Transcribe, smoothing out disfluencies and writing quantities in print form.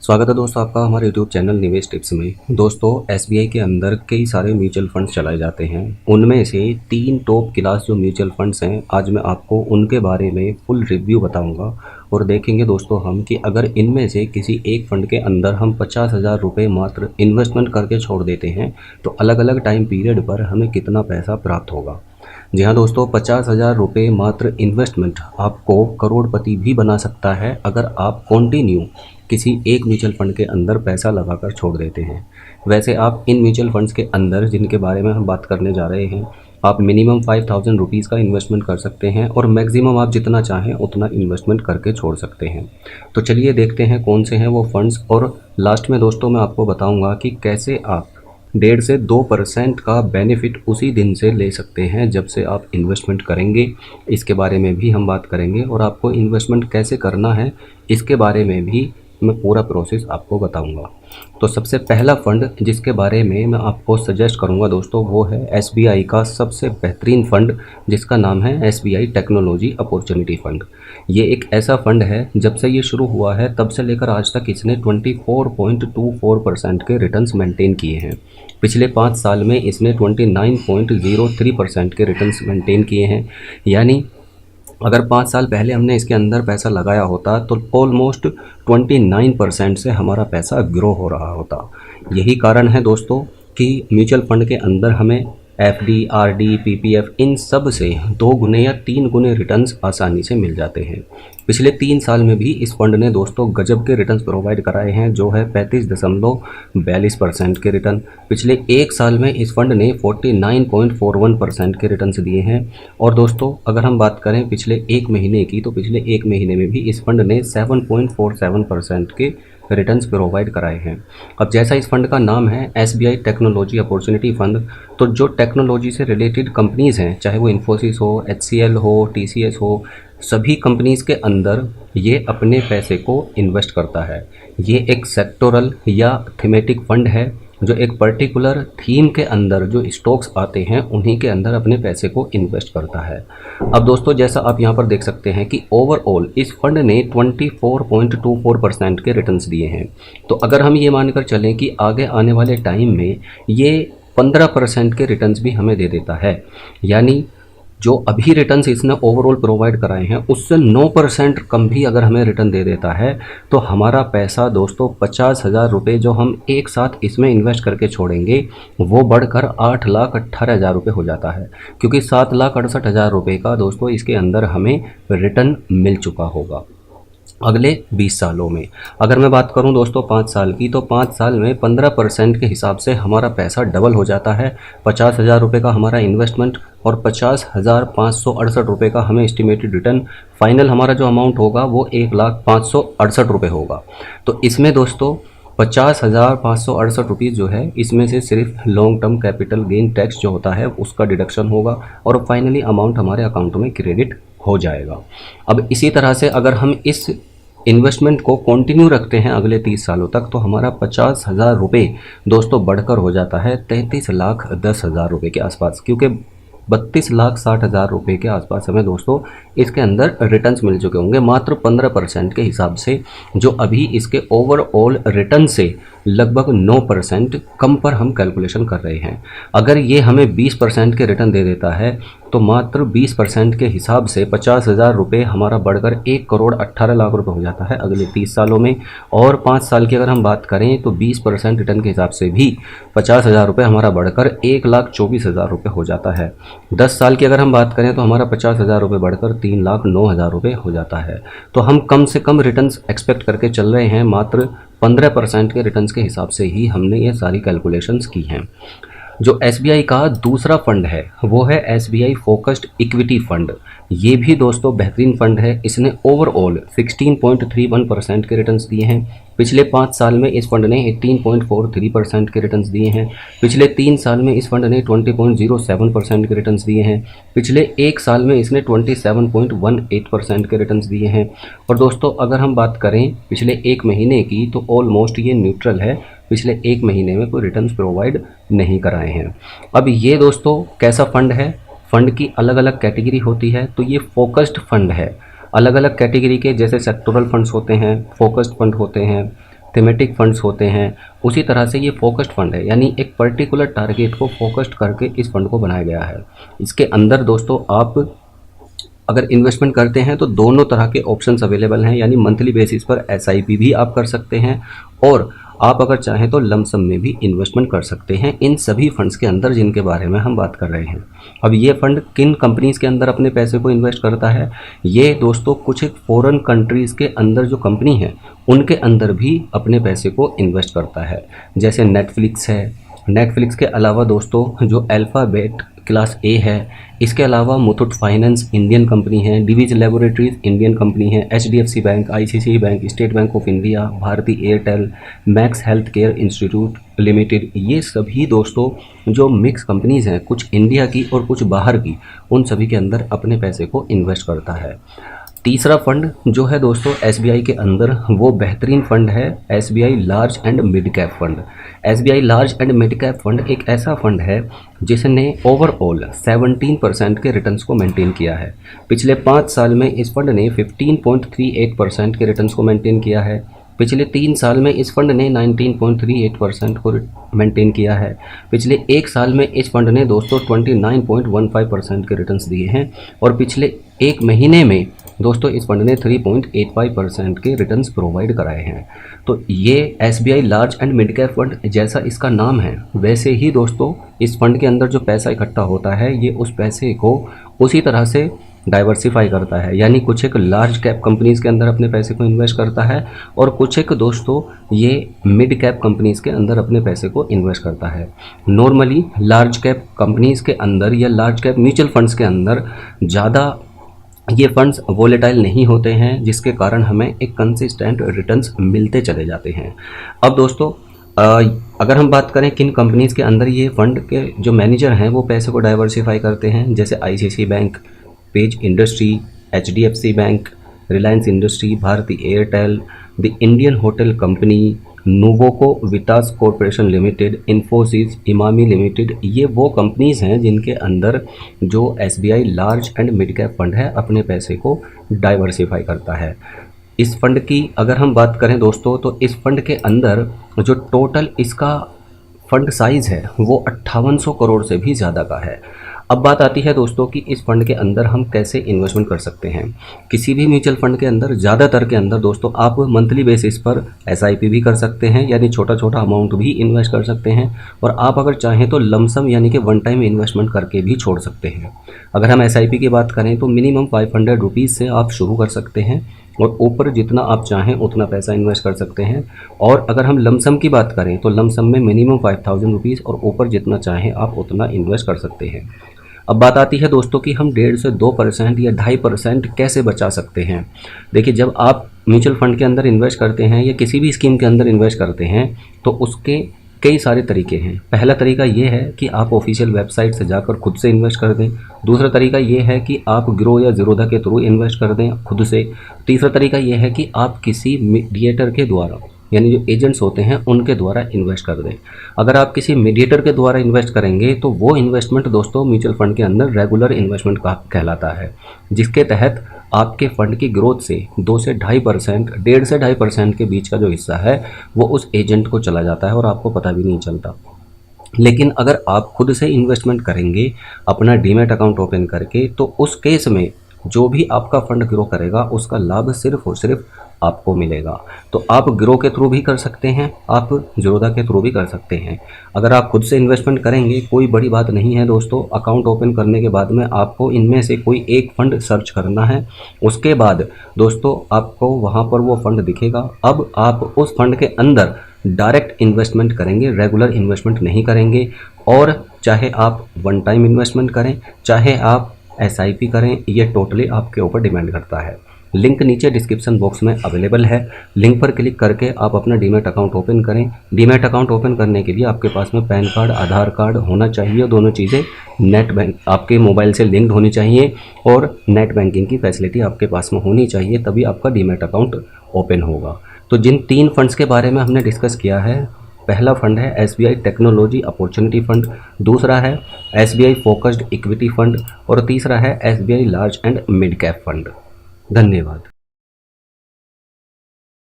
स्वागत है दोस्तों आपका हमारे यूट्यूब चैनल निवेश टिप्स में। दोस्तों एसबीआई के अंदर कई सारे म्यूचुअल फंड्स चलाए जाते हैं। उनमें से 3 टॉप क्लास जो म्यूचुअल फंड्स हैं, आज मैं आपको उनके बारे में फुल रिव्यू बताऊंगा और देखेंगे दोस्तों हम कि अगर इनमें से किसी एक फ़ंड के अंदर हम 50,000 रुपये मात्र इन्वेस्टमेंट करके छोड़ देते हैं तो अलग अलग टाइम पीरियड पर हमें कितना पैसा प्राप्त होगा। जी हाँ दोस्तों, 50,000 रुपये मात्र इन्वेस्टमेंट आपको करोड़पति भी बना सकता है अगर आप कंटिन्यू किसी एक म्यूचुअल फंड के अंदर पैसा लगाकर छोड़ देते हैं। वैसे आप इन म्यूचुअल फंड्स के अंदर जिनके बारे में हम बात करने जा रहे हैं, आप मिनिमम 5,000 रुपीज़ का इन्वेस्टमेंट कर सकते हैं और मैक्सिमम आप जितना चाहें उतना इन्वेस्टमेंट करके छोड़ सकते हैं। तो चलिए देखते हैं कौन से हैं वो फंड्स, और लास्ट में दोस्तों मैं आपको बताऊंगा कि कैसे आप 1.5 से 2% का बेनिफिट उसी दिन से ले सकते हैं जब से आप इन्वेस्टमेंट करेंगे। इसके बारे में भी हम बात करेंगे और आपको इन्वेस्टमेंट कैसे करना है इसके बारे में भी मैं पूरा प्रोसेस आपको बताऊंगा। तो सबसे पहला फ़ंड जिसके बारे में मैं आपको सजेस्ट करूंगा दोस्तों, वो है एसबीआई का सबसे बेहतरीन फ़ंड जिसका नाम है एसबीआई टेक्नोलॉजी अपॉर्चुनिटी फ़ंड। ये एक ऐसा फ़ंड है, जब से ये शुरू हुआ है तब से लेकर आज तक इसने 24.24% के रिटर्न्स मेंटेन किए हैं। पिछले 5 साल में इसने 29.03% के रिटर्न्स मेंटेन किए हैं। यानी अगर 5 साल पहले हमने इसके अंदर पैसा लगाया होता तो ऑलमोस्ट 29% से हमारा पैसा ग्रो हो रहा होता। यही कारण है दोस्तों कि म्यूचुअल फंड के अंदर हमें एफडी, आरडी, पीपीएफ इन सब से 2 गुने या 3 गुने रिटर्न्स आसानी से मिल जाते हैं। पिछले 3 साल में भी इस फंड ने दोस्तों गजब के रिटर्न्स प्रोवाइड कराए हैं, जो है 35.42% के रिटर्न। पिछले 1 साल में इस फंड ने 49.41% के रिटर्न्स दिए हैं। और दोस्तों अगर हम बात करें पिछले 1 महीने की, तो पिछले 1 महीने में भी इस फंड ने 7.47% के रिटर्न्स प्रोवाइड कराए हैं। अब जैसा इस फंड का नाम है एसबीआई टेक्नोलॉजी अपॉर्चुनिटी फ़ंड, तो जो टेक्नोलॉजी से रिलेटेड कंपनीज़ हैं, चाहे वो इन्फोसिस हो, एचसीएल हो, टीसीएस हो, सभी कंपनीज़ के अंदर ये अपने पैसे को इन्वेस्ट करता है। ये एक सेक्टोरल या थीमेटिक फ़ंड है जो एक पर्टिकुलर थीम के अंदर जो स्टॉक्स आते हैं उन्हीं के अंदर अपने पैसे को इन्वेस्ट करता है। अब दोस्तों जैसा आप यहाँ पर देख सकते हैं कि ओवरऑल इस फंड ने 24.24% के रिटर्न्स दिए हैं। तो अगर हम ये मानकर चलें कि आगे आने वाले टाइम में ये 15% के रिटर्न्स भी हमें दे देता है, यानी जो अभी रिटर्न्स इसने ओवरऑल प्रोवाइड कराए हैं उससे 9% कम भी अगर हमें रिटर्न दे देता है, तो हमारा पैसा दोस्तों 50,000 रुपये जो हम एक साथ इसमें इन्वेस्ट करके छोड़ेंगे वो बढ़कर 8,18,000 रुपये हो जाता है, क्योंकि 7,68,000 रुपये का दोस्तों इसके अंदर हमें रिटर्न मिल चुका होगा अगले 20 सालों में। अगर मैं बात करूं दोस्तों 5 साल की, तो 5 साल में 15% के हिसाब से हमारा पैसा डबल हो जाता है। 50,000 रुपये का हमारा इन्वेस्टमेंट और 50,568 रुपये का हमें एस्टिमेटेड रिटर्न, फाइनल हमारा जो अमाउंट होगा वो 1,05,68 रुपये होगा। तो इसमें दोस्तों 50,568 रुपीज़ जो है, इसमें से सिर्फ long term capital gain tax जो होता है उसका डिडक्शन होगा और फाइनली अमाउंट हमारे अकाउंट में क्रेडिट हो जाएगा। अब इसी तरह से अगर हम इस इन्वेस्टमेंट को कंटिन्यू रखते हैं अगले 30 सालों तक, तो हमारा 50,000 रुपये दोस्तों बढ़कर हो जाता है 33,10,000 रुपये के आसपास, क्योंकि 32,60,000 रुपये के आसपास हमें दोस्तों इसके अंदर रिटर्न्स मिल चुके होंगे मात्र 15% के हिसाब से, जो अभी इसके ओवरऑल रिटर्न से लगभग 9% कम पर हम कैलकुलेशन कर रहे हैं। अगर ये हमें 20% के रिटर्न दे देता है तो मात्र 20% के हिसाब से 50,000 रुपये हमारा बढ़कर 1,18,00,000 रुपये हो जाता है अगले 30 सालों में। और 5 साल की अगर हम बात करें तो 20% रिटर्न के हिसाब से भी 50,000 रुपये हमारा बढ़कर 1,24,000 रुपये हो जाता है। 10 साल की अगर हम बात करें तो हमारा 50,000 रुपये बढ़कर 3,09,000 रुपये हो जाता है। तो हम कम से कम रिटर्न्स एक्सपेक्ट करके चल रहे हैं, मात्र 15% के रिटर्न्स के हिसाब से ही हमने ये सारी कैलकुलेशंस की हैं। जो एसबीआई का दूसरा फंड है वो है एसबीआई फोकस्ड इक्विटी फंड। ये भी दोस्तों बेहतरीन फंड है। इसने ओवरऑल 16.31% के रिटर्न्स दिए हैं। पिछले 5 साल में इस फंड ने 18.43% के रिटर्न्स दिए हैं। पिछले 3 साल में इस फंड ने 20.07% के रिटर्न्स दिए हैं। पिछले 1 साल में इसने 27.18% के रिटर्न्स दिए हैं। और दोस्तों अगर हम बात करें पिछले 1 महीने की, तो ऑलमोस्ट ये न्यूट्रल है, पिछले 1 महीने में कोई रिटर्न्स प्रोवाइड नहीं कराए हैं। अब ये दोस्तों कैसा फंड है, फंड की अलग अलग कैटेगरी होती है, तो ये फोकस्ड फंड है। अलग अलग कैटेगरी के जैसे सेक्टोरल फंड्स होते हैं, फोकस्ड फंड होते हैं, थीमेटिक फंड्स होते हैं, उसी तरह से ये फोकस्ड फंड है, यानी एक पर्टिकुलर टारगेट को फोकस्ड करके इस फंड को बनाया गया है। इसके अंदर दोस्तों आप अगर इन्वेस्टमेंट करते हैं तो दोनों तरह के ऑप्शंस अवेलेबल हैं, यानी मंथली बेसिस पर एसआईपी भी आप कर सकते हैं और आप अगर चाहें तो लमसम में भी इन्वेस्टमेंट कर सकते हैं इन सभी फंड्स के अंदर जिनके बारे में हम बात कर रहे हैं। अब ये फंड किन कंपनीज़ के अंदर अपने पैसे को इन्वेस्ट करता है? ये दोस्तों कुछ एक फॉरेन कंट्रीज़ के अंदर जो कंपनी है उनके अंदर भी अपने पैसे को इन्वेस्ट करता है, जैसे नेटफ्लिक्स है। नेटफ्लिक्स के अलावा दोस्तों जो अल्फ़ाबेट क्लास ए है, इसके अलावा मुथूट फाइनेंस इंडियन कंपनी है, डिवीज लेबोरेटरीज इंडियन कंपनी है, HDFC bank, ICICI bank, State Bank of India, Bharti Airtel, Max Health Care Institute Limited, ये सभी दोस्तों जो मिक्स कंपनीज़ हैं, कुछ इंडिया की और कुछ बाहर की, उन सभी के अंदर अपने पैसे को इन्वेस्ट करता है। तीसरा फंड जो है दोस्तों एसबीआई के अंदर, वो बेहतरीन फंड है SBI large and mid cap fund. SBI large and mid cap fund एक ऐसा फंड है जिसने ओवरऑल 17% के रिटर्न्स को मेंटेन किया है। पिछले 5 साल में इस फंड ने 15.38% के रिटर्न्स को मेंटेन किया है। पिछले 3 साल में इस फंड ने 19.38% को मेंटेन किया है। पिछले 1 साल में इस फंड ने दोस्तों 29.15% के रिटर्न्स दिए हैं और पिछले 1 महीने में दोस्तों इस फंड ने 3.85% के रिटर्न्स प्रोवाइड कराए हैं। तो ये SBI large and mid cap fund जैसा इसका नाम है वैसे ही दोस्तों इस फंड के अंदर जो पैसा इकट्ठा होता है ये उस पैसे को उसी तरह से डाइवर्सिफाई करता है, यानी कुछ एक लार्ज कैप कंपनीज़ के अंदर अपने पैसे को इन्वेस्ट करता है और कुछ एक दोस्तों ये मिड कैप कंपनीज़ के अंदर अपने पैसे को इन्वेस्ट करता है। नॉर्मली लार्ज कैप कंपनीज़ के अंदर या लार्ज कैप म्यूचुअल फंड्स के अंदर ज़्यादा ये फंड्स वोलेटाइल नहीं होते हैं, जिसके कारण हमें एक कंसिस्टेंट रिटर्न्स मिलते चले जाते हैं। अब दोस्तों अगर हम बात करें किन कंपनीज़ के अंदर ये फंड के जो मैनेजर हैं वो पैसे को डाइवर्सिफाई करते हैं, जैसे ICICI bank, Page industry, HDFC bank, Reliance industry, Bharti Airtel, the Indian hotel company, Nuvoco Vistas corporation limited, Infosys, Emami limited, ये वो कंपनीज़ हैं जिनके अंदर जो SBI large and mid cap fund है अपने पैसे को डाइवर्सिफाई करता है। इस फंड की अगर हम बात करें दोस्तों तो इस फंड के अंदर जो टोटल इसका फंड साइज़ है वो 5800 करोड़ से भी ज़्यादा का है। अब बात आती है दोस्तों कि इस फंड के अंदर हम कैसे इन्वेस्टमेंट कर सकते हैं। किसी भी म्यूचुअल फंड के अंदर ज़्यादातर के अंदर दोस्तों आप मंथली बेसिस पर एसआईपी भी कर सकते हैं, यानी छोटा छोटा अमाउंट भी इन्वेस्ट कर सकते हैं, और आप अगर चाहें तो लमसम यानी कि वन टाइम इन्वेस्टमेंट करके भी छोड़ सकते हैं। अगर हम एसआईपी की बात करें तो मिनिमम 500 रुपीज़ से आप शुरू कर सकते हैं और ऊपर जितना आप चाहें उतना पैसा इन्वेस्ट कर सकते हैं। और अगर हम लमसम की बात करें तो लमसम में मिनिमम 5000 रुपीज़ और ऊपर जितना चाहें आप उतना इन्वेस्ट कर सकते हैं। अब बात आती है दोस्तों कि हम 1.5 से 2% या 2.5% कैसे बचा सकते हैं। देखिए, जब आप म्यूचुअल फंड के अंदर इन्वेस्ट करते हैं या किसी भी स्कीम के अंदर इन्वेस्ट करते हैं तो उसके कई सारे तरीके हैं। पहला तरीका ये है कि आप ऑफिशियल वेबसाइट से जाकर खुद से इन्वेस्ट कर दें। दूसरा तरीका ये है कि आप ग्रो या ज़ीरोधा के थ्रू इन्वेस्ट कर दें खुद से। तीसरा तरीका ये है कि आप किसी मीडिएटर के द्वारा, यानी जो एजेंट्स होते हैं उनके द्वारा इन्वेस्ट कर दें। अगर आप किसी मीडिएटर के द्वारा इन्वेस्ट करेंगे तो वो इन्वेस्टमेंट दोस्तों म्यूचुअल फंड के अंदर रेगुलर इन्वेस्टमेंट का कहलाता है, जिसके तहत आपके फंड की ग्रोथ से 2 से 2.5%, 1.5 से 2.5% के बीच का जो हिस्सा है वो उस एजेंट को चला जाता है और आपको पता भी नहीं चलता। लेकिन अगर आप खुद से इन्वेस्टमेंट करेंगे अपना डीमैट अकाउंट ओपन करके तो उस केस में जो भी आपका फंड ग्रो करेगा उसका लाभ सिर्फ और सिर्फ आपको मिलेगा। तो आप ग्रो के थ्रू भी कर सकते हैं, आप ज़ीरोधा के थ्रू भी कर सकते हैं। अगर आप खुद से इन्वेस्टमेंट करेंगे कोई बड़ी बात नहीं है दोस्तों। अकाउंट ओपन करने के बाद में आपको इनमें से कोई एक फ़ंड सर्च करना है। उसके बाद दोस्तों आपको वहाँ पर वो फ़ंड दिखेगा। अब आप उस फंड के अंदर डायरेक्ट इन्वेस्टमेंट करेंगे, रेगुलर इन्वेस्टमेंट नहीं करेंगे। और चाहे आप वन टाइम इन्वेस्टमेंट करें, चाहे आप एसआईपी करें, ये टोटली आपके ऊपर डिपेंड करता है। लिंक नीचे डिस्क्रिप्शन बॉक्स में अवेलेबल है। लिंक पर क्लिक करके आप अपना डीमैट अकाउंट ओपन करें। डीमैट अकाउंट ओपन करने के लिए आपके पास में पैन कार्ड, आधार कार्ड होना चाहिए। दोनों चीज़ें नेट बैंक आपके मोबाइल से लिंक्ड होनी चाहिए और नेट बैंकिंग की फैसिलिटी आपके पास में होनी चाहिए, तभी आपका डीमैट अकाउंट ओपन होगा। तो जिन 3 फंड्स के बारे में हमने डिस्कस किया है, पहला फंड है एसबीआई टेक्नोलॉजी अपॉर्चुनिटी फंड, दूसरा है एसबीआई फोकस्ड इक्विटी फंड और तीसरा है SBI large and mid cap fund. धन्यवाद।